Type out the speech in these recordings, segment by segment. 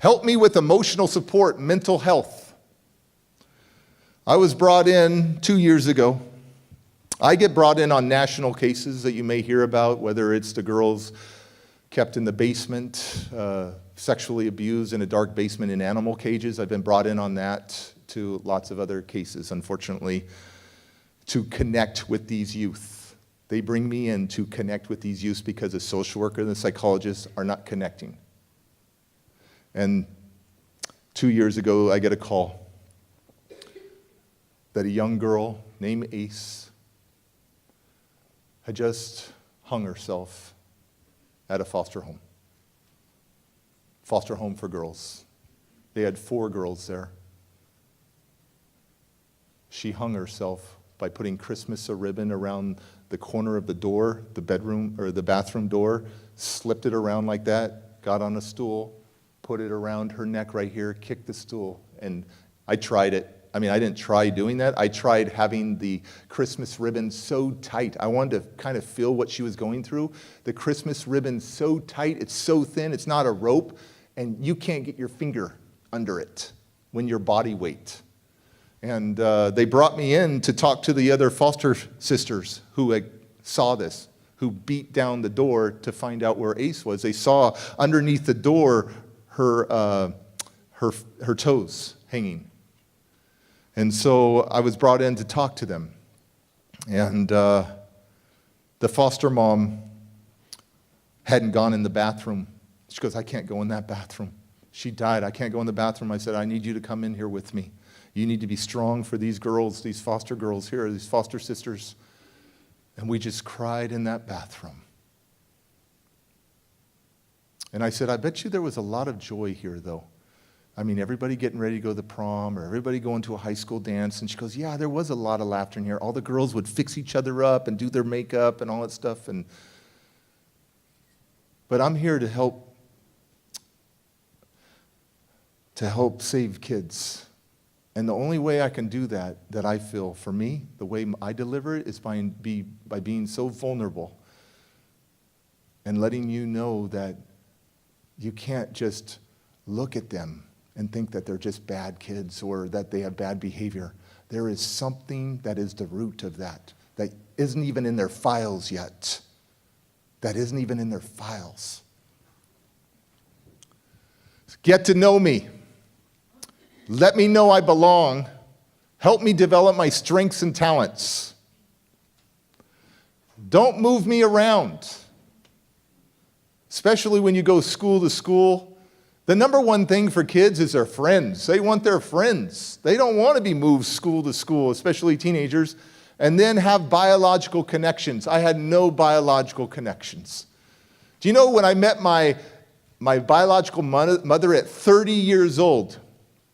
Help me with emotional support, mental health. I was brought in 2 years ago. I get brought in on national cases that you may hear about, whether it's the girls kept in the basement, sexually abused in a dark basement in animal cages. I've been brought in on that, to lots of other cases, unfortunately, to connect with these youth. They bring me in to connect with these youth because the social worker and the psychologists are not connecting. And 2 years ago, I get a call that a young girl named Ace had just hung herself at a foster home for girls. They had 4 girls there. She hung herself by putting Christmas ribbon around the corner of the door, the bedroom or the bathroom door, slipped it around like that, got on a stool, put it around her neck right here, kicked the stool. And I tried it. I mean, I didn't try doing that. I tried having the Christmas ribbon so tight. I wanted to kind of feel what she was going through. The Christmas ribbon so tight, it's so thin, it's not a rope, and you can't get your finger under it when your body weight. And they brought me in to talk to the other foster sisters who saw this, who beat down the door to find out where Ace was. They saw underneath the door her toes hanging. And so I was brought in to talk to them. And the foster mom hadn't gone in the bathroom. She goes, I can't go in that bathroom. She died. I can't go in the bathroom. I said, I need you to come in here with me. You need to be strong for these girls, these foster girls here, these foster sisters. And we just cried in that bathroom. And I said, I bet you there was a lot of joy here, though. I mean, everybody getting ready to go to the prom or everybody going to a high school dance. And she goes, yeah, there was a lot of laughter in here. All the girls would fix each other up and do their makeup and all that stuff. But I'm here to help save kids. And the only way I can do that I feel, for me, the way I deliver it is by being so vulnerable and letting you know that you can't just look at them and think that they're just bad kids or that they have bad behavior. There is something that is the root of that isn't even in their files yet. That isn't even in their files. Get to know me. Let me know I belong. Help me develop my strengths and talents. Don't move me around, especially when you go school to school. The number one thing for kids is their friends. They want their friends. They don't want to be moved school to school, especially teenagers, and then have biological connections. I had no biological connections. Do you know when I met my biological mother at 30 years old?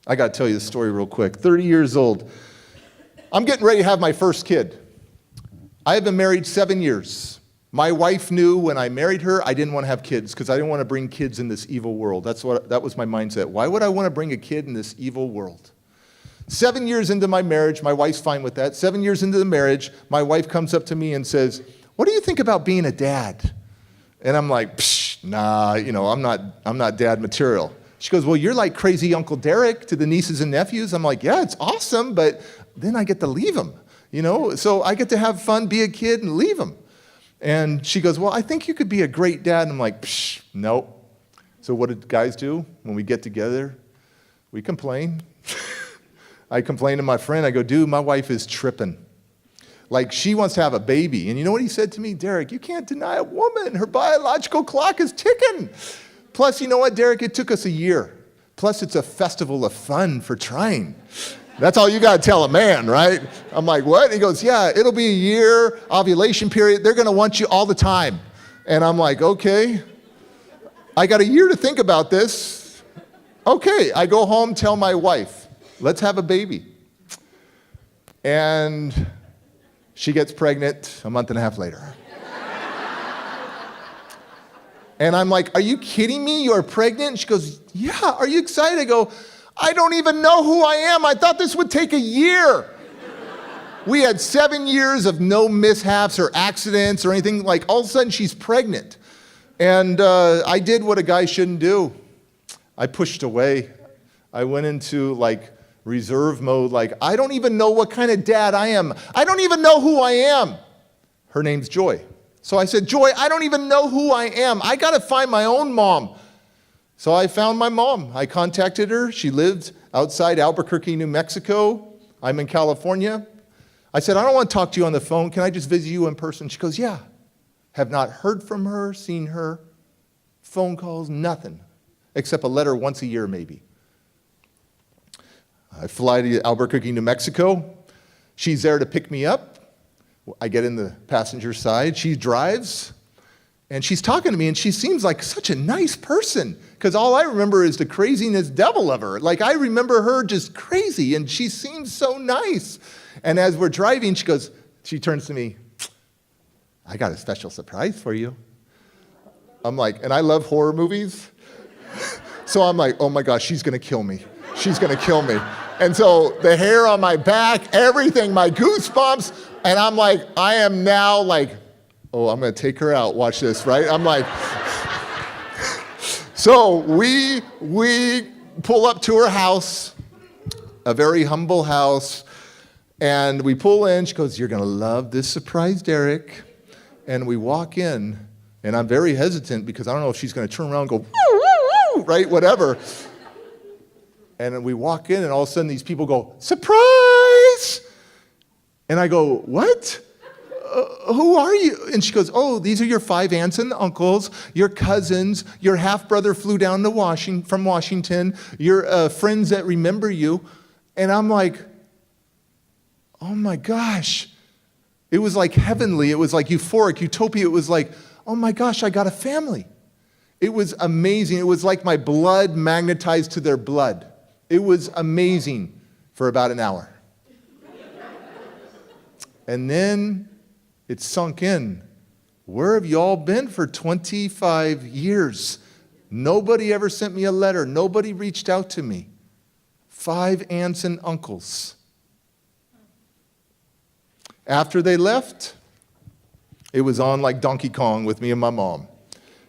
I got to tell you the story real quick. 30 years old. I'm getting ready to have my first kid. I have been married 7 years. My wife knew when I married her, I didn't want to have kids because I didn't want to bring kids in this evil world. That was my mindset. Why would I want to bring a kid in this evil world? 7 years into my marriage, my wife's fine with that. 7 years into the marriage, my wife comes up to me and says, what do you think about being a dad? And I'm like, nah, I'm not dad material. She goes, well, you're like crazy Uncle Derek to the nieces and nephews. I'm like, yeah, it's awesome, but then I get to leave them, So I get to have fun, be a kid, and leave them. And she goes, well, I think you could be a great dad. And I'm like, nope. So what do guys do when we get together? We complain. I complain to my friend. I go, dude, my wife is tripping. Like, she wants to have a baby. And you know what he said to me? Derek, you can't deny a woman. Her biological clock is ticking. Plus, you know what, Derek? It took us a year. Plus, it's a festival of fun for trying. That's all you got to tell a man, right? I'm like, what? He goes, yeah, it'll be a year, ovulation period. They're going to want you all the time. And I'm like, okay. I got a year to think about this. Okay, I go home, tell my wife, let's have a baby. And she gets pregnant a month and a half later. And I'm like, are you kidding me? You're pregnant? And she goes, yeah, are you excited? I go, I don't even know who I am. I thought this would take a year. We had 7 years of no mishaps or accidents or anything. Like, all of a sudden, she's pregnant. And I did what a guy shouldn't do. I pushed away. I went into like reserve mode, like, I don't even know what kind of dad I am. I don't even know who I am. Her name's Joy. So I said, Joy, I don't even know who I am. I got to find my own mom. So I found my mom. I contacted her. She lived outside Albuquerque, New Mexico. I'm in California. I said, I don't want to talk to you on the phone. Can I just visit you in person? She goes, yeah. Have not heard from her, seen her, phone calls, nothing, except a letter once a year maybe. I fly to Albuquerque, New Mexico. She's there to pick me up. I get in the passenger side. She drives, and she's talking to me, and she seems like such a nice person, because all I remember is the craziness devil of her. Like, I remember her just crazy, and she seems so nice. And as we're driving, she turns to me, I got a special surprise for you. I'm like, and I love horror movies. So I'm like, oh my gosh, she's gonna kill me. She's gonna kill me. And so the hair on my back, everything, my goosebumps, and I'm like, I am now like, oh, I'm gonna take her out, watch this, right? I'm like, so we pull up to her house, a very humble house, and we pull in. She goes, you're gonna love this surprise, Derek. And we walk in, and I'm very hesitant because I don't know if she's gonna turn around and go, woo, woo, woo, right, whatever. And we walk in, and all of a sudden these people go, surprise! And I go, what? Who are you? And she goes, oh, these are your 5 aunts and uncles, your cousins, your half-brother flew down to from Washington, your friends that remember you. And I'm like, oh my gosh. It was like heavenly. It was like euphoric, utopia. It was like, oh my gosh, I got a family. It was amazing. It was like my blood magnetized to their blood. It was amazing for about an hour. And then it sunk in. Where have you all been for 25 years? Nobody ever sent me a letter. Nobody reached out to me. 5 aunts and uncles. After they left, it was on like Donkey Kong with me and my mom,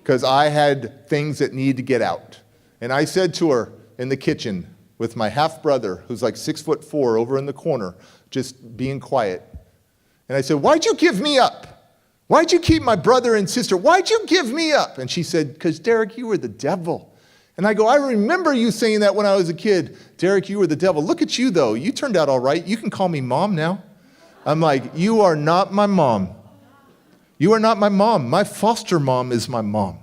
because I had things that needed to get out. And I said to her in the kitchen with my half-brother, who's like 6'4", over in the corner, just being quiet. And I said, why'd you give me up? Why'd you keep my brother and sister? Why'd you give me up? And she said, because Derek, you were the devil. And I go, I remember you saying that when I was a kid. Derek, you were the devil. Look at you, though. You turned out all right. You can call me mom now. I'm like, you are not my mom. You are not my mom. My foster mom is my mom.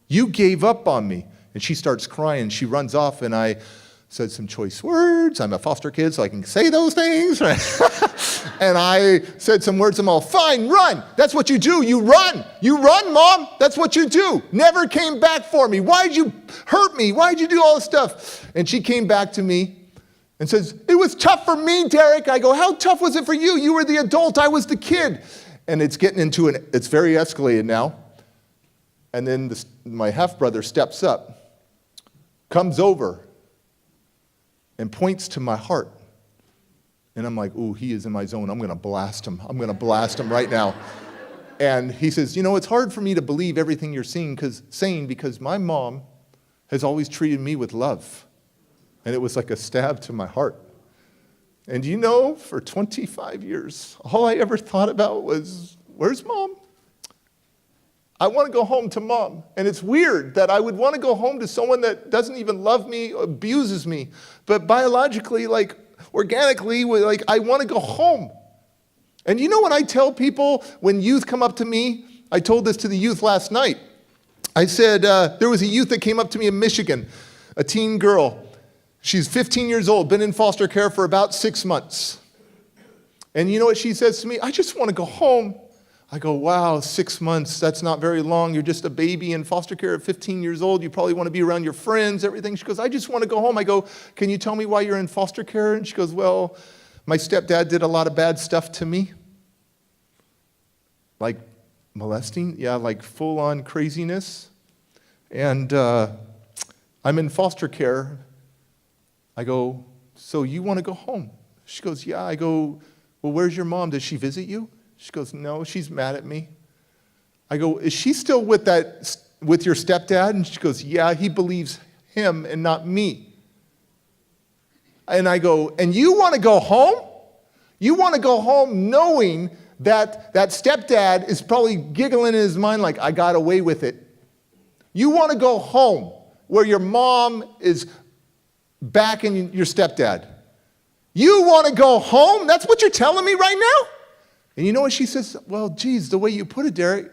You gave up on me. And she starts crying. She runs off, and I said some choice words. I'm a foster kid, so I can say those things. Right? And I said some words. I'm all, fine, run. That's what you do. You run. You run, Mom. That's what you do. Never came back for me. Why'd you hurt me? Why'd you do all this stuff? And she came back to me and says, it was tough for me, Derek. I go, how tough was it for you? You were the adult. I was the kid. And it's getting into it's very escalated now. And then my half-brother steps up, comes over, and points to my heart. And I'm like, ooh, he is in my zone. I'm going to blast him. I'm going to blast him right now. And he says, you know, it's hard for me to believe everything you're saying because my mom has always treated me with love. And it was like a stab to my heart. And you know, for 25 years, all I ever thought about was, where's Mom? I want to go home to Mom. And it's weird that I would want to go home to someone that doesn't even love me, abuses me. But biologically, like organically, like I want to go home. And you know what I tell people when youth come up to me? I told this to the youth last night. I said, there was a youth that came up to me in Michigan, a teen girl. She's 15 years old, been in foster care for about 6 months. And you know what she says to me? I just want to go home. I go, wow, 6 months, that's not very long. You're just a baby in foster care at 15 years old. You probably want to be around your friends, everything. She goes, I just want to go home. I go, can you tell me why you're in foster care? And she goes, well, my stepdad did a lot of bad stuff to me. Like molesting? Yeah, like full-on craziness. And I'm in foster care. I go, so you want to go home? She goes, yeah. I go, well, where's your mom? Does she visit you? She goes, no, she's mad at me. I go, is she still with your stepdad? And she goes, yeah, he believes him and not me. And I go, and you want to go home? You want to go home knowing that that stepdad is probably giggling in his mind like, I got away with it. You want to go home where your mom is backing your stepdad. You want to go home? That's what you're telling me right now? And you know what she says? Well, geez, the way you put it, Derek,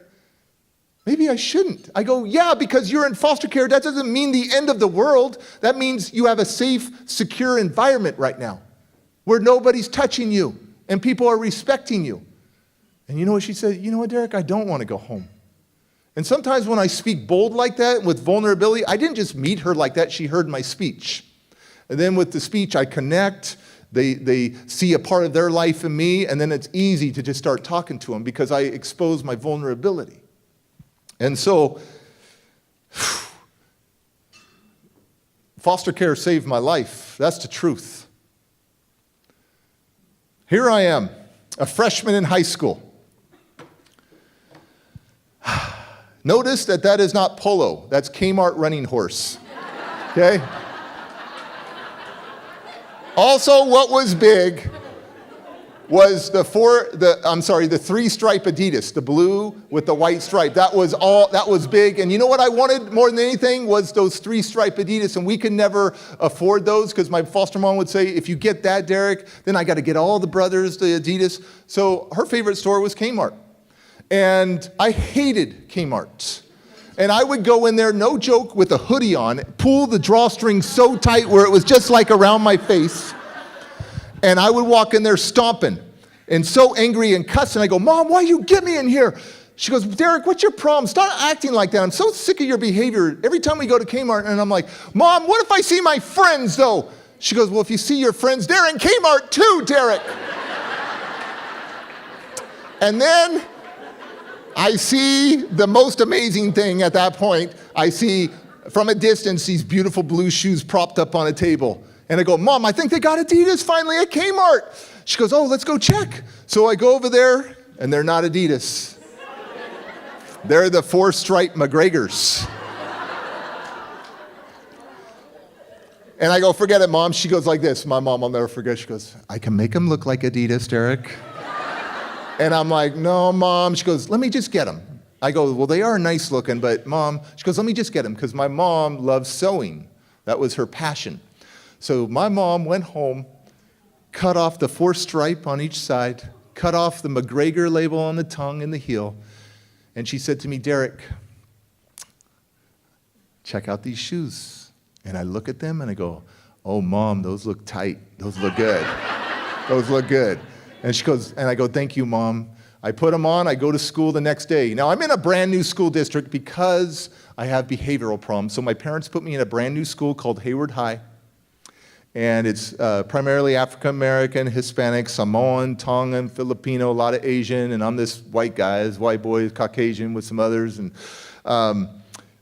maybe I shouldn't. I go, yeah, because you're in foster care. That doesn't mean the end of the world. That means you have a safe, secure environment right now where nobody's touching you and people are respecting you. And you know what she said? You know what, Derek? I don't want to go home. And sometimes when I speak bold like that with vulnerability, I didn't just meet her like that. She heard my speech. And then with the speech, I connect. They see a part of their life in me, and then it's easy to just start talking to them because I expose my vulnerability. And so, foster care saved my life. That's the truth. Here I am, a freshman in high school. Notice that is not Polo. That's Kmart running horse. Okay? Also, what was big was the three-stripe Adidas, the blue with the white stripe. That was big. And you know what I wanted more than anything was those three-stripe Adidas, and we could never afford those because my foster mom would say, if you get that, Derek, then I got to get all the brothers the Adidas. So her favorite store was Kmart. And I hated Kmart. And I would go in there, no joke, with a hoodie on, pull the drawstring so tight where it was just like around my face. And I would walk in there stomping and so angry and cussing. I go, Mom, why you get me in here? She goes, Derek, what's your problem? Stop acting like that. I'm so sick of your behavior. Every time we go to Kmart, and I'm like, Mom, what if I see my friends, though? She goes, well, if you see your friends, they're in Kmart too, Derek. And then I see the most amazing thing at that point. I see from a distance these beautiful blue shoes propped up on a table. And I go, Mom, I think they got Adidas finally at Kmart. She goes, oh, let's go check. So I go over there, and they're not Adidas. They're the four-stripe McGregors. And I go, forget it, Mom. She goes like this. My mom, I'll never forget. She goes, I can make them look like Adidas, Derek. And I'm like, no, Mom. She goes, let me just get them. I go, well, they are nice looking, but Mom, she goes, let me just get them, because my mom loves sewing. That was her passion. So my mom went home, cut off the four-stripe on each side, cut off the McGregor label on the tongue and the heel, and she said to me, Derek, check out these shoes. And I look at them and I go, oh, Mom, those look tight. Those look good. Those look good. And she goes, and I go, thank you, Mom. I put them on, I go to school the next day. Now, I'm in a brand new school district because I have behavioral problems. So my parents put me in a brand new school called Hayward High. And it's primarily African-American, Hispanic, Samoan, Tongan, Filipino, a lot of Asian. And I'm this white guy, this white boy, Caucasian with some others. And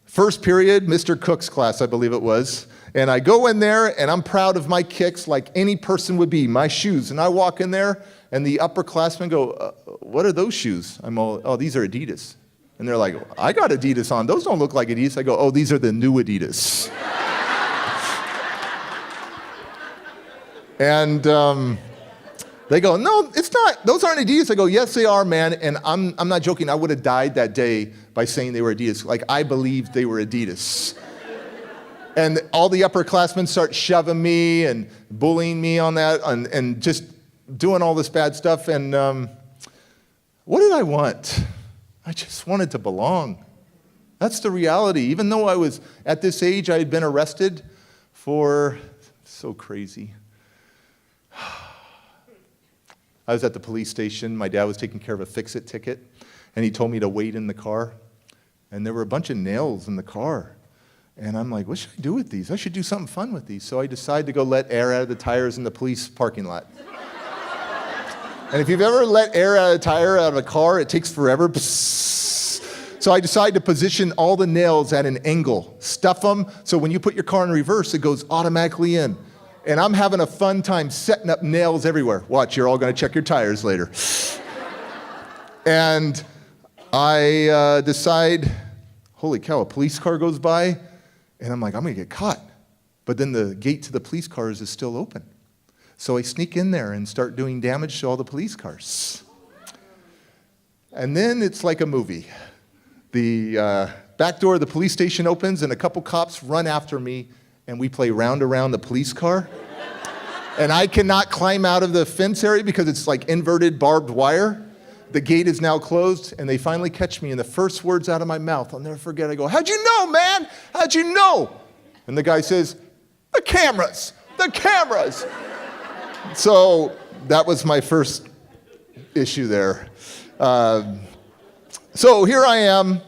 first period, Mr. Cook's class, I believe it was. And I go in there, and I'm proud of my kicks like any person would be, my shoes. And I walk in there, and the upperclassmen go, what are those shoes? I'm all, oh, these are Adidas. And they're like, I got Adidas on. Those don't look like Adidas. I go, oh, these are the new Adidas. And they go, no, it's not. Those aren't Adidas. I go, yes, they are, man. And I'm not joking. I would have died that day by saying they were Adidas. Like, I believed they were Adidas. And all the upperclassmen start shoving me and bullying me on that and just doing all this bad stuff. And what did I want? I just wanted to belong. That's the reality. Even though I was at this age, I had been arrested for, so crazy. I was at the police station. My dad was taking care of a fix-it ticket, and he told me to wait in the car. And there were a bunch of nails in the car. And I'm like, what should I do with these? I should do something fun with these. So I decided to go let air out of the tires in the police parking lot. And if you've ever let air out of a tire out of a car, it takes forever. So I decided to position all the nails at an angle, stuff them, so when you put your car in reverse, it goes automatically in. And I'm having a fun time setting up nails everywhere. Watch, you're all going to check your tires later. And I decide, holy cow, a police car goes by, And I'm like, I'm going to get caught. But then the gate to the police cars is still open. So I sneak in there and start doing damage to all the police cars. And then it's like a movie. The back door of the police station opens and a couple cops run after me and we play round around the police car. And I cannot climb out of the fence area because it's like inverted barbed wire. The gate is now closed and they finally catch me and the first words out of my mouth, I'll never forget, I go, "How'd you know, man? How'd you know?" And the guy says, "The cameras, the cameras." So that was my first issue there. So here I am.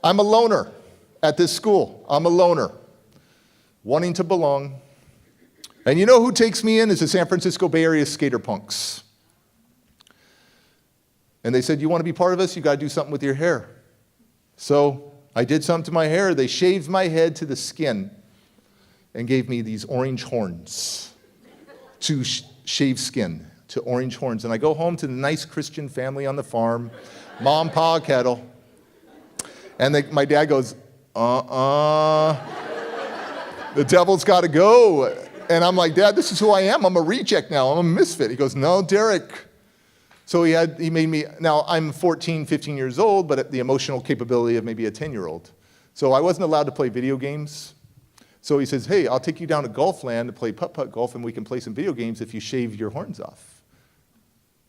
I'm a loner at this school. I'm a loner, wanting to belong. And you know who takes me in is the San Francisco Bay Area skater punks. And they said, "You want to be part of us? You got to do something with your hair." So I did something to my hair. They shaved my head to the skin and gave me these orange horns to shave skin to orange horns. And I go home to the nice Christian family on the farm, mom, pa, kettle. And my dad goes, the devil's got to go. And I'm like, "Dad, this is who I am. I'm a reject now. I'm a misfit." He goes, "No, Derek." So he made me, now I'm 14, 15 years old, but at the emotional capability of maybe a 10-year-old. So I wasn't allowed to play video games. So he says, "Hey, I'll take you down to Golfland to play putt-putt golf and we can play some video games if you shave your horns off."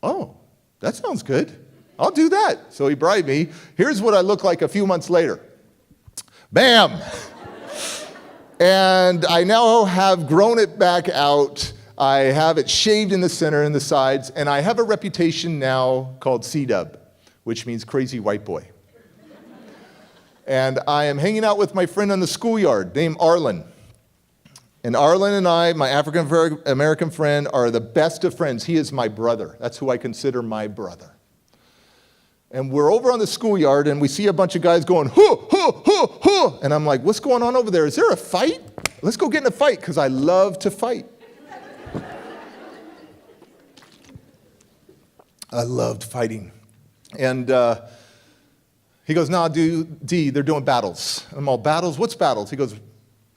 Oh, that sounds good. I'll do that. So he bribed me. Here's what I look like a few months later. Bam! And I now have grown it back out. I have it shaved in the center and the sides, and I have a reputation now called C-Dub, which means crazy white boy. And I am hanging out with my friend on the schoolyard named Arlen. And Arlen and I, my African-American friend, are the best of friends. He is my brother. That's who I consider my brother. And we're over on the schoolyard, and we see a bunch of guys going, "Huh, huh, huh, huh." And I'm like, "What's going on over there? Is there a fight? Let's go get in a fight," because I love to fight. I loved fighting. And he goes, "Nah, D, they're doing battles." I'm all, "Battles? What's battles?" He goes,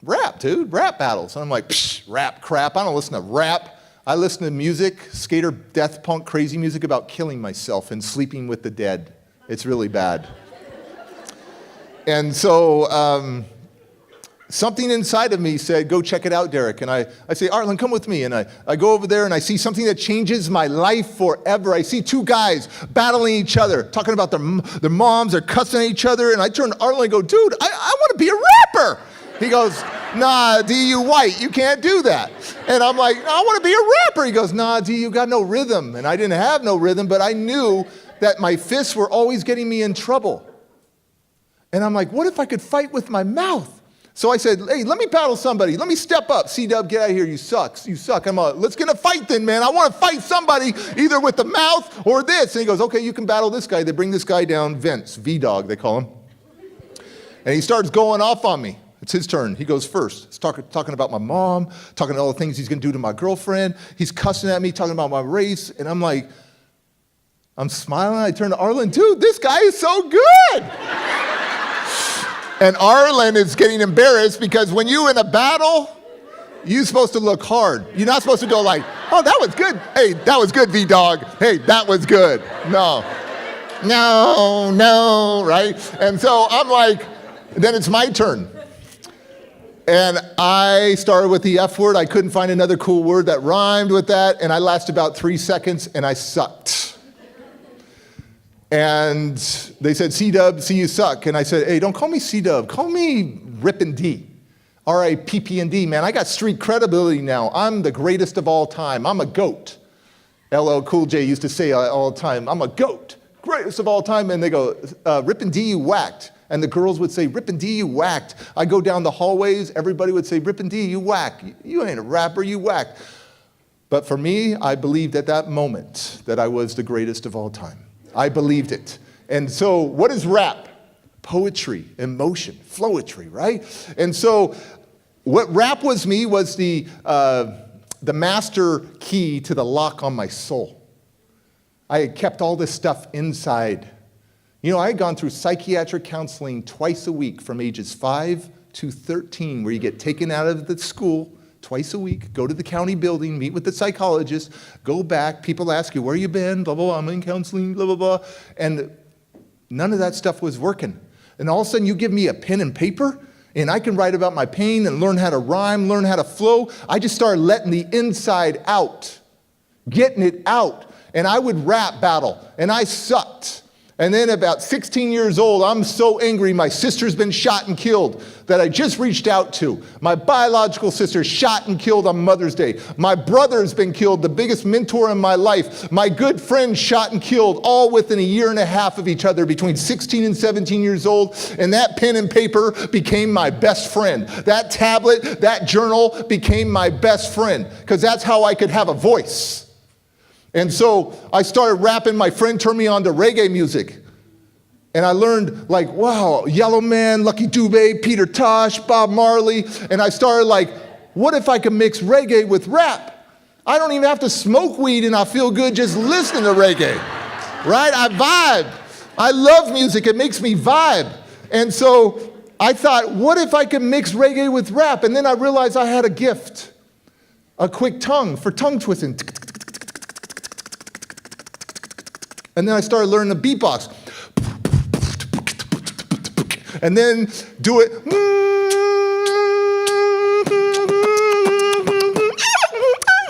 "Rap, dude, rap battles." And I'm like, "Psh, rap crap. I don't listen to rap. I listen to music, skater, death punk, crazy music about killing myself and sleeping with the dead. It's really bad." And so something inside of me said, "Go check it out, Derek." And I say, "Arlen, come with me." And I go over there and I see something that changes my life forever. I see two guys battling each other, talking about their moms, they're cussing at each other. And I turn to Arlen and go, "Dude, I want to be a rapper." He goes, "Nah, D, you white, you can't do that." And I'm like, "I want to be a rapper." He goes, "Nah, D, you got no rhythm." And I didn't have no rhythm, but I knew that my fists were always getting me in trouble. And I'm like, what if I could fight with my mouth? So I said, "Hey, let me battle somebody. Let me step up. C-Dub, get out of here. You suck. You suck." I'm like, "Let's get a fight then, man. I want to fight somebody either with the mouth or this." And he goes, "Okay, you can battle this guy." They bring this guy down, Vince, V-Dog, they call him. And he starts going off on me. It's his turn. He goes first. He's talking about my mom, talking all the things he's going to do to my girlfriend. He's cussing at me, talking about my race. And I'm like, I'm smiling. I turn to Arlen, "Dude, this guy is so good." And Arlen is getting embarrassed because when you're in a battle, you're supposed to look hard. You're not supposed to go like, "Oh, that was good. Hey, that was good, V-Dog. Hey, that was good." No, right? And so I'm like, then it's my turn. And I started with the F word. I couldn't find another cool word that rhymed with that. And I lasted about 3 seconds and I sucked. And they said, "C-Dub, see you suck." And I said, "Hey, don't call me C-Dub. Call me Rippin' D. R-I-P-P-N-D, man. I got street credibility now. I'm the greatest of all time. I'm a GOAT." LL Cool J used to say all the time, "I'm a GOAT, greatest of all time." And they go, "Rippin' D, you whacked." And the girls would say, "Rippin' D, you whacked." I go down the hallways, everybody would say, "Rippin' D, you whack. You ain't a rapper, you whack." But for me, I believed at that moment that I was the greatest of all time. I believed it. And so what is rap? Poetry, emotion, flowetry, right? And so what rap was me was the master key to the lock on my soul. I had kept all this stuff inside. You know, I had gone through psychiatric counseling twice a week from ages 5 to 13, where you get taken out of the school twice a week, go to the county building, meet with the psychologist, go back, people ask you, where you been, blah, blah, blah, I'm in counseling, blah, blah, blah. And none of that stuff was working. And all of a sudden you give me a pen and paper, and I can write about my pain and learn how to rhyme, learn how to flow. I just started letting the inside out, getting it out. And I would rap battle, and I sucked. And then about 16 years old, I'm so angry. My sister's been shot and killed that I just reached out to. My biological sister shot and killed on Mother's Day. My brother's been killed, the biggest mentor in my life. My good friend shot and killed, all within a year and a half of each other, between 16 and 17 years old. And that pen and paper became my best friend. That tablet, that journal became my best friend, because that's how I could have a voice. And so I started rapping. My friend turned me on to reggae music. And I learned, like, wow, Yellow Man, Lucky Dube, Peter Tosh, Bob Marley. And I started like, what if I could mix reggae with rap? I don't even have to smoke weed and I feel good just listening to reggae, right? I vibe. I love music. It makes me vibe. And so I thought, what if I could mix reggae with rap? And then I realized I had a gift, a quick tongue for tongue twisting. And then I started learning the beatbox. And then do it.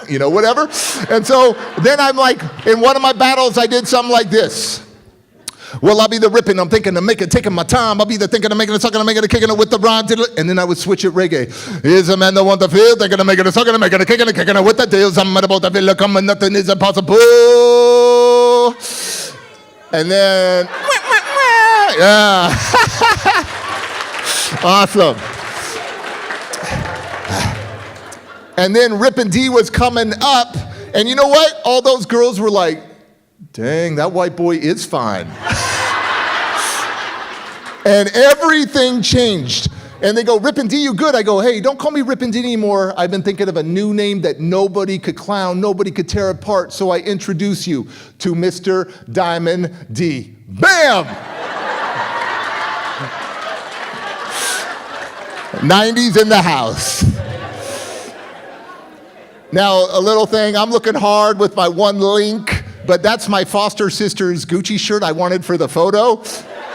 You know, whatever. And so then I'm like, in one of my battles, I did something like this. Well, I'll be the ripping, I'm thinking of making, taking my time. I'll be the thinking of making it, sucking, I'm making it, kicking it with the rhyme. And then I would switch it reggae. Here's a man that want to feel, thinking of making it, sucking, I'm making it, kicking it with the deals. I'm about to feel, coming, nothing is impossible. And then, yeah. Awesome. And then Rippin' D was coming up. And you know what? All those girls were like, dang, that white boy is fine. And everything changed. And they go, Rippin' D, you good? I go, hey, don't call me Rippin' D anymore. I've been thinking of a new name that nobody could clown, nobody could tear apart. So I introduce you to Mr. Diamond D. Bam! 90s in the house. Now, a little thing, I'm looking hard with my one link, but that's my foster sister's Gucci shirt I wanted for the photo.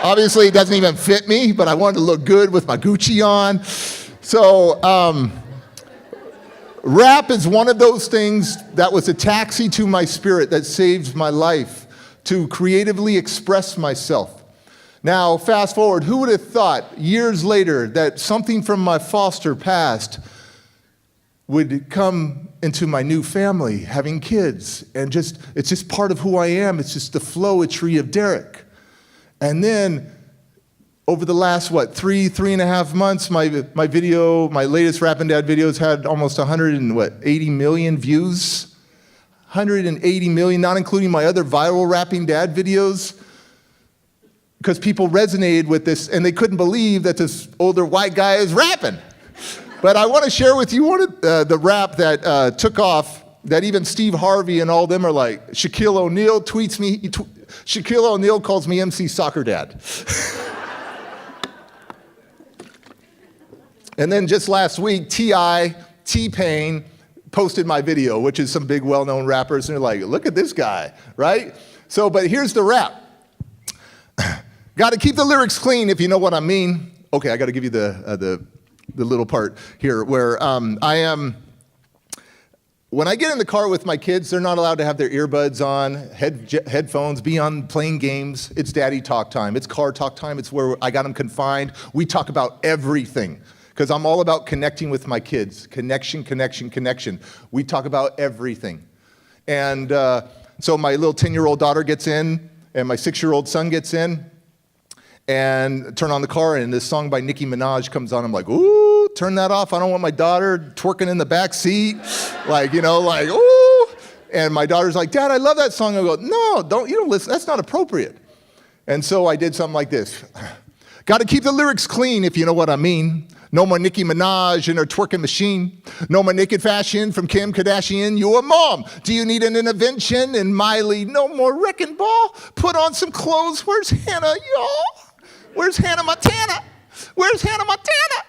Obviously, it doesn't even fit me, but I wanted to look good with my Gucci on. So, rap is one of those things that was a taxi to my spirit that saved my life, to creatively express myself. Now, fast forward, who would have thought years later that something from my foster past would come into my new family, having kids, and it's just part of who I am. It's just the flowetry of Derek. And then over the last, 3.5 months, my latest Rappin' Dad videos had almost 180 million views. 180 million, not including my other viral Rapping Dad videos, because people resonated with this and they couldn't believe that this older white guy is rapping. But I want to share with you one of the rap that took off, that even Steve Harvey and all them are like. Shaquille O'Neal tweets me. Shaquille O'Neal calls me MC Soccer Dad. And then just last week, T-Pain posted my video, which is some big well-known rappers, and they're like, look at this guy, right? So, but here's the rap. Got to keep the lyrics clean, if you know what I mean. Okay, I got to give you the little part here where when I get in the car with my kids, they're not allowed to have their earbuds on, headphones, be on playing games. It's daddy talk time. It's car talk time. It's where I got them confined. We talk about everything because I'm all about connecting with my kids. Connection, connection, connection. We talk about everything. And so my little 10-year-old daughter gets in and my 6-year-old son gets in. And turn on the car, and this song by Nicki Minaj comes on. I'm like, ooh, turn that off. I don't want my daughter twerking in the back seat. Ooh. And my daughter's like, Dad, I love that song. I go, no, you don't listen. That's not appropriate. And so I did something like this. Got to keep the lyrics clean, if you know what I mean. No more Nicki Minaj and her twerking machine. No more naked fashion from Kim Kardashian. Your mom. Do you need an intervention? And Miley, no more wrecking ball. Put on some clothes. Where's Hannah, y'all? Where's Hannah Montana? Where's Hannah Montana?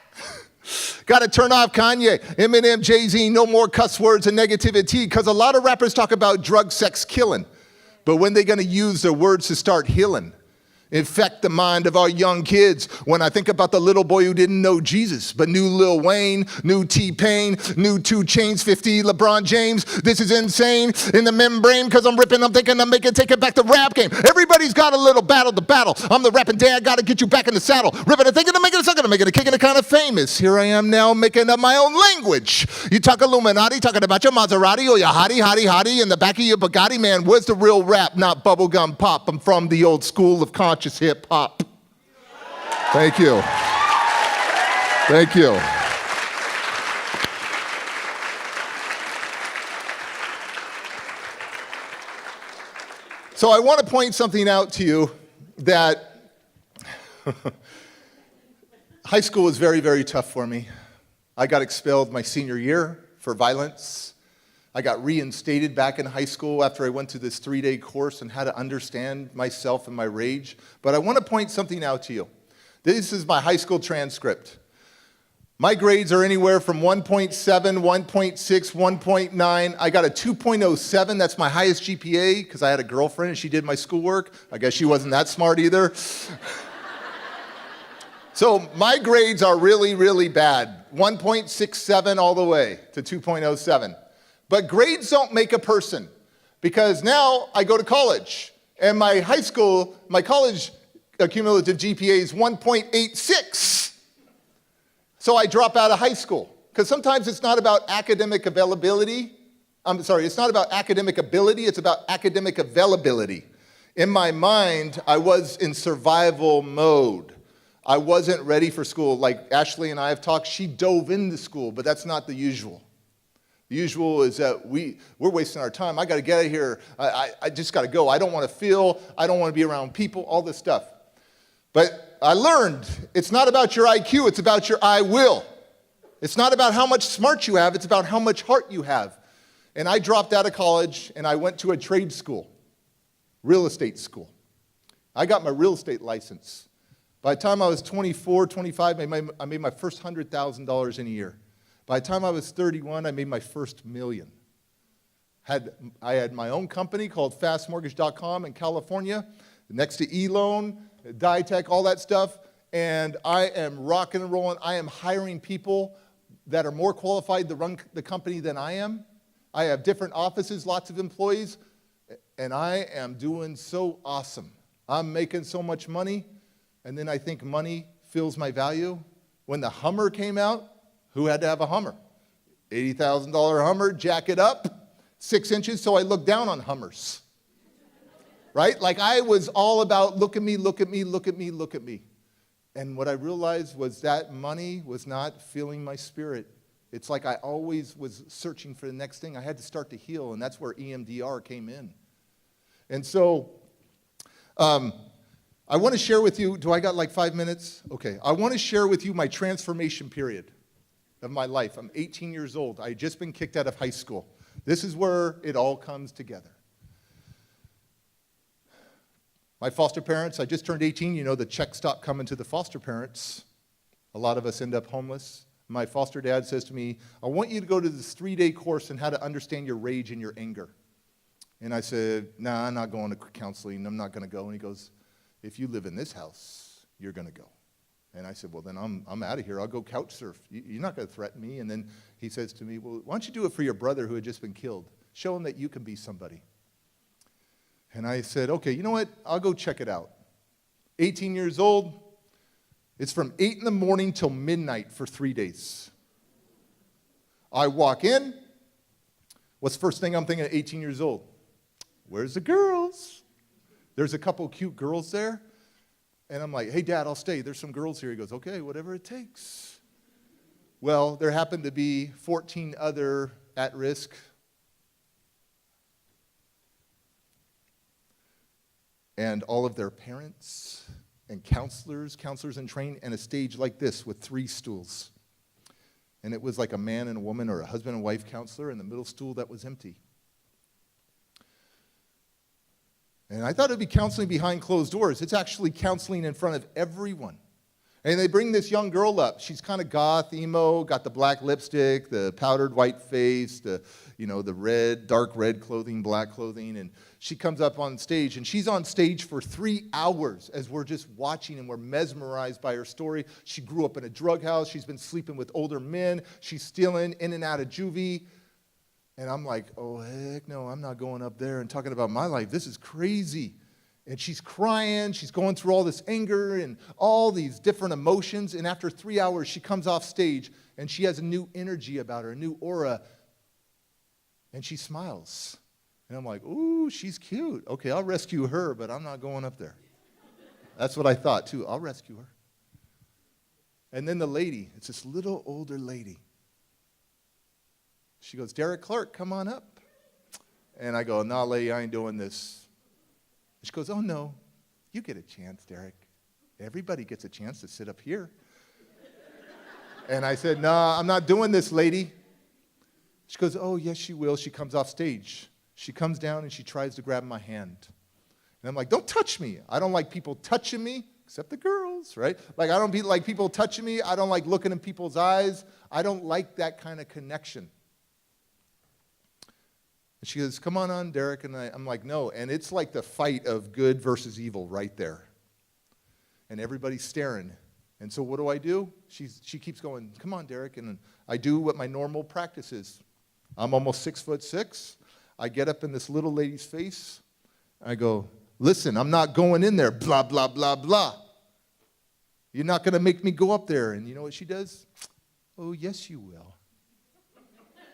Got to turn off Kanye, Eminem, Jay-Z, no more cuss words and negativity, because a lot of rappers talk about drug, sex, killing. But when they going to use their words to start healing? Infect the mind of our young kids. When I think about the little boy who didn't know Jesus, but knew Lil Wayne, knew T-Pain, knew 2 Chainz, 50, LeBron James. This is insane in the membrane, because I'm ripping, I'm thinking I'm take it back to rap game. Everybody's got a little battle to battle. I'm the rapping dad, got to get you back in the saddle. Ripping and thinking I'm making a sucking, I'm making a kicking, kind of famous. Here I am now making up my own language. You talk Illuminati, talking about your Maserati or your hottie in the back of your Bugatti. Man, where's the real rap, not bubblegum pop? I'm from the old school of conscious hip hop. Thank you. Thank you. So I want to point something out to you that high school was very, very tough for me. I got expelled my senior year for violence. I got reinstated back in high school after I went to this 3-day course and had to understand myself and my rage. But I want to point something out to you. This is my high school transcript. My grades are anywhere from 1.7, 1.6, 1.9. I got a 2.07. That's my highest GPA because I had a girlfriend and she did my schoolwork. I guess she wasn't that smart either. So my grades are really, really bad. 1.67 all the way to 2.07. But grades don't make a person, because now I go to college, and my college cumulative GPA is 1.86. So I drop out of high school, because sometimes it's not about academic availability. It's not about academic ability, it's about academic availability. In my mind, I was in survival mode. I wasn't ready for school. Like Ashley and I have talked, she dove into school, but that's not the usual. The usual is that we're wasting our time. I got to get out of here. I just got to go. I don't want to feel. I don't want to be around people, all this stuff. But I learned it's not about your IQ. It's about your I will. It's not about how much smart you have. It's about how much heart you have. And I dropped out of college, and I went to a trade school, real estate school. I got my real estate license. By the time I was 24, 25, I made my first $100,000 in a year. By the time I was 31, I made my first $1 million. I had my own company called fastmortgage.com in California, next to eLoan, Ditech, all that stuff, and I am rocking and rolling. I am hiring people that are more qualified to run the company than I am. I have different offices, lots of employees, and I am doing so awesome. I'm making so much money, and then I think money fills my value. When the Hummer came out, who had to have a Hummer? $80,000 Hummer, jack it up, 6 inches, so I looked down on Hummers. Right? Like I was all about, look at me, look at me, look at me, look at me. And what I realized was that money was not filling my spirit. It's like I always was searching for the next thing. I had to start to heal, and that's where EMDR came in. And so I want to share with you, do I got like 5 minutes? Okay. I want to share with you my transformation period of my life. I'm 18 years old. I had just been kicked out of high school. This is where it all comes together. My foster parents, I just turned 18. You know, the checks stop coming to the foster parents. A lot of us end up homeless. My foster dad says to me, I want you to go to this 3-day course on how to understand your rage and your anger. And I said, nah, I'm not going to counseling. I'm not going to go. And he goes, if you live in this house, you're going to go. And I said, well, then I'm out of here. I'll go couch surf. You're not going to threaten me. And then he says to me, well, why don't you do it for your brother who had just been killed? Show him that you can be somebody. And I said, okay, you know what? I'll go check it out. 18 years old. It's from 8 in the morning till midnight for 3 days. I walk in. What's the first thing I'm thinking at 18 years old? Where's the girls? There's a couple cute girls there. And I'm like, hey, Dad, I'll stay. There's some girls here. He goes, okay, whatever it takes. Well, there happened to be 14 other at-risk. And all of their parents and counselors in training, and a stage like this with 3 stools. And it was like a man and a woman or a husband and wife counselor, and the middle stool that was empty. And I thought it would be counseling behind closed doors. It's actually counseling in front of everyone. And they bring this young girl up. She's kind of goth, emo, got the black lipstick, the powdered white face, the red, dark red clothing, black clothing. And she comes up on stage, and she's on stage for 3 hours as we're just watching, and we're mesmerized by her story. She grew up in a drug house. She's been sleeping with older men. She's stealing in and out of juvie. And I'm like, oh, heck no, I'm not going up there and talking about my life. This is crazy. And she's crying, she's going through all this anger and all these different emotions. And after 3 hours, she comes off stage and she has a new energy about her, a new aura. And she smiles. And I'm like, ooh, she's cute. Okay, I'll rescue her, but I'm not going up there. That's what I thought, too. I'll rescue her. And then the lady, it's this little older lady. She goes, Derek Clark, come on up. And I go, nah, lady, I ain't doing this. She goes, oh, no, you get a chance, Derek. Everybody gets a chance to sit up here. And I said, no, I'm not doing this, lady. She goes, oh, yes, she will. She comes off stage. She comes down and she tries to grab my hand. And I'm like, don't touch me. I don't like people touching me, except the girls, right? Like, I don't like people touching me. I don't like looking in people's eyes. I don't like that kind of connection. And she goes, come on, Derek. And I'm like, no. And it's like the fight of good versus evil right there. And everybody's staring. And so what do? She keeps going, come on, Derek. And I do what my normal practice is. I'm almost 6'6". I get up in this little lady's face. I go, listen, I'm not going in there, blah, blah, blah, blah. You're not going to make me go up there. And you know what she does? Oh, yes, you will.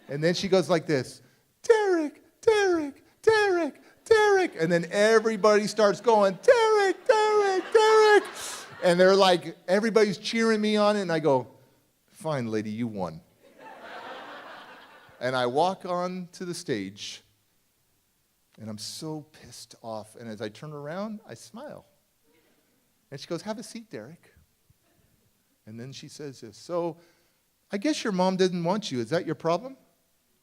And then she goes like this. Derek, Derek, Derek, Derek. And then everybody starts going, Derek, Derek, Derek. And they're like, everybody's cheering me on. And I go, fine, lady, you won. And I walk on to the stage. And I'm so pissed off. And as I turn around, I smile. And she goes, have a seat, Derek. And then she says this. So I guess your mom didn't want you. Is that your problem?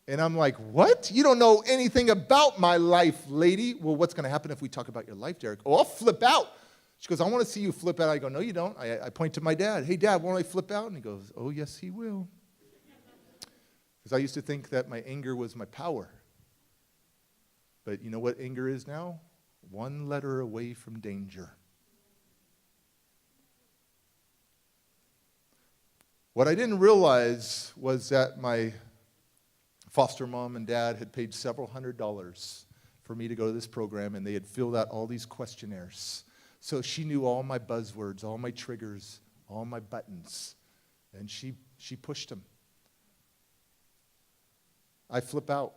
And I'm like, what? You don't know anything about my life, lady. Well, what's going to happen if we talk about your life, Derek? Oh, I'll flip out. She goes, I want to see you flip out. I go, no, you don't. I point to my dad. Hey, Dad, won't I flip out? And he goes, oh, yes, he will. Because I used to think that my anger was my power. But you know what anger is now? One letter away from danger. What I didn't realize was that my foster mom and dad had paid several $100s for me to go to this program, and they had filled out all these questionnaires. So she knew all my buzzwords, all my triggers, all my buttons, and she pushed them. I flip out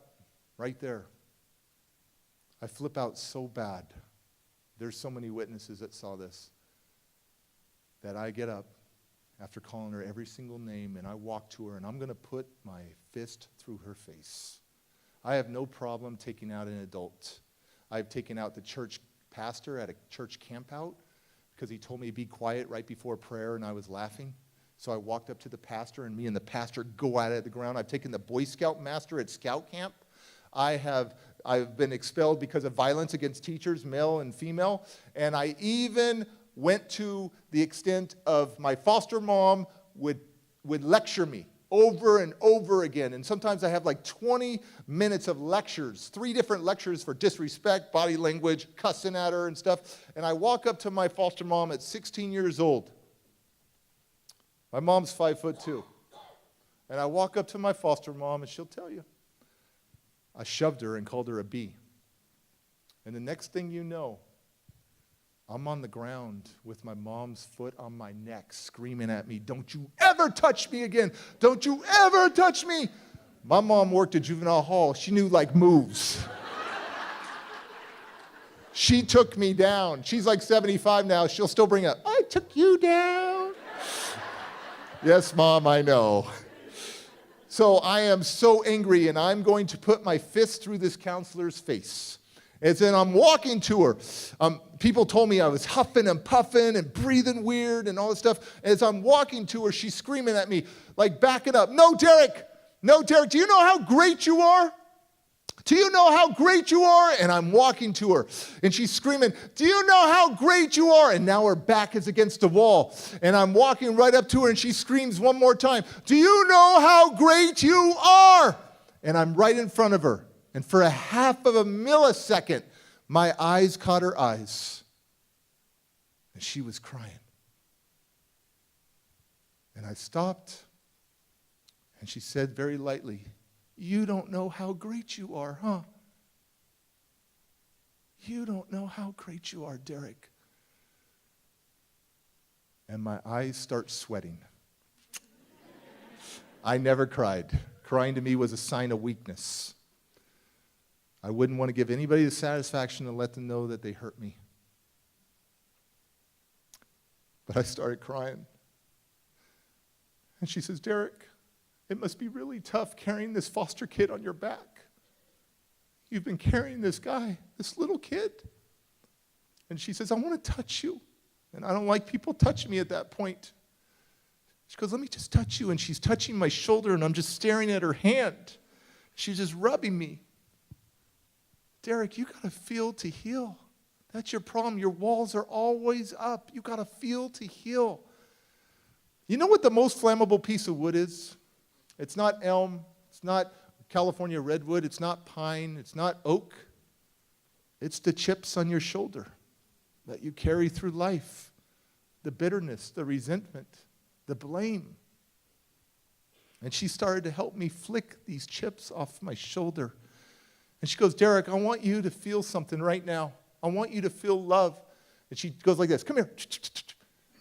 right there. I flip out so bad. There's so many witnesses that saw this, that I get up after calling her every single name, and I walk to her, and I'm going to put my fist through her face. I have no problem taking out an adult. I've taken out the church pastor at a church campout because he told me to be quiet right before prayer, and I was laughing. So I walked up to the pastor, and me and the pastor go at it at the ground. I've taken the Boy Scout master at scout camp. I've been expelled because of violence against teachers, male and female, and I even went to the extent of my foster mom would lecture me over and over again. And sometimes I have like 20 minutes of lectures, 3 different lectures for disrespect, body language, cussing at her and stuff. And I walk up to my foster mom at 16 years old. My mom's 5'2". And I walk up to my foster mom, and she'll tell you. I shoved her and called her a B. And the next thing you know, I'm on the ground with my mom's foot on my neck, screaming at me, don't you ever touch me again. Don't you ever touch me. My mom worked at juvenile hall. She knew like moves. She took me down. She's like 75 now. She'll still bring up, I took you down. Yes, Mom, I know. So I am so angry, and I'm going to put my fist through this counselor's face. And then I'm walking to her. People told me I was huffing and puffing and breathing weird and all this stuff. As I'm walking to her, she's screaming at me, like, back it up. No, Derek, do you know how great you are? Do you know how great you are? And I'm walking to her, and she's screaming, do you know how great you are? And now her back is against the wall, and I'm walking right up to her, and she screams one more time, do you know how great you are? And I'm right in front of her, and for a half of a millisecond, my eyes caught her eyes, and she was crying. And I stopped, and she said very lightly, you don't know how great you are, huh? You don't know how great you are, Derek. And my eyes start sweating. I never cried. Crying to me was a sign of weakness. I wouldn't want to give anybody the satisfaction to let them know that they hurt me. But I started crying. And she says, Derek, it must be really tough carrying this foster kid on your back. You've been carrying this guy, this little kid. And she says, I want to touch you. And I don't like people touching me at that point. She goes, let me just touch you. And she's touching my shoulder, and I'm just staring at her hand. She's just rubbing me. Derek, you got to feel to heal. That's your problem. Your walls are always up. You got to feel to heal. You know what the most flammable piece of wood is? It's not elm, it's not California redwood, it's not pine, it's not oak. It's the chips on your shoulder that you carry through life. The bitterness, the resentment, the blame. And she started to help me flick these chips off my shoulder. And she goes, Derek, I want you to feel something right now. I want you to feel love. And she goes like this, come here.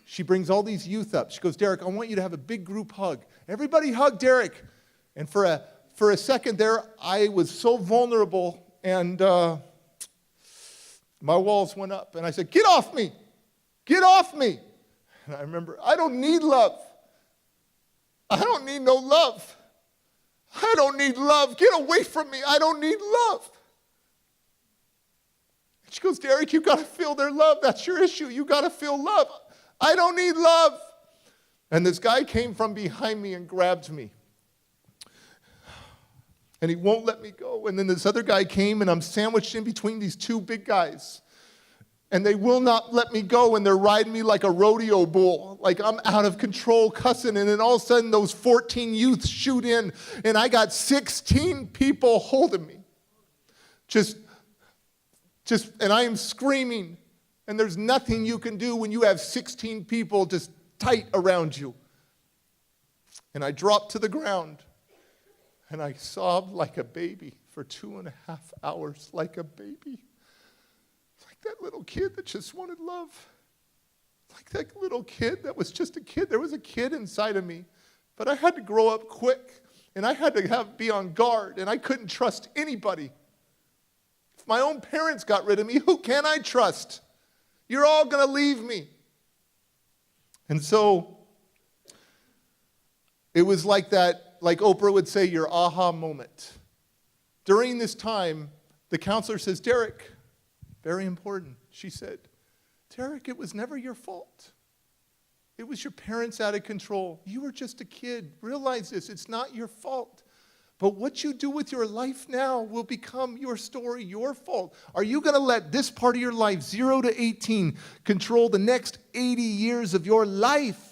She brings all these youth up. She goes, Derek, I want you to have a big group hug. Everybody hug Derek. And for a second there, I was so vulnerable, and my walls went up. And I said, get off me. Get off me. And I remember, I don't need love. I don't need no love. I don't need love. Get away from me. I don't need love. And she goes, Derek, you got to feel their love. That's your issue. You got to feel love. I don't need love. And this guy came from behind me and grabbed me. And he won't let me go. And then this other guy came, and I'm sandwiched in between these two big guys. And they will not let me go, and they're riding me like a rodeo bull, like I'm out of control cussing. And then all of a sudden, those 14 youths shoot in, and I got 16 people holding me. And I am screaming. And there's nothing you can do when you have 16 people just tight around you. And I dropped to the ground, and I sobbed like a baby for 2.5 hours, like a baby. Like that little kid that just wanted love. Like that little kid that was just a kid. There was a kid inside of me, but I had to grow up quick, and I had to be on guard, and I couldn't trust anybody. If my own parents got rid of me, who can I trust? You're all going to leave me. And so it was like that, like Oprah would say, your aha moment. During this time, the counselor says, Derek, very important, she said, Derek, it was never your fault. It was your parents out of control. You were just a kid. Realize this, it's not your fault. But what you do with your life now will become your story, your fault. Are you going to let this part of your life, 0 to 18, control the next 80 years of your life?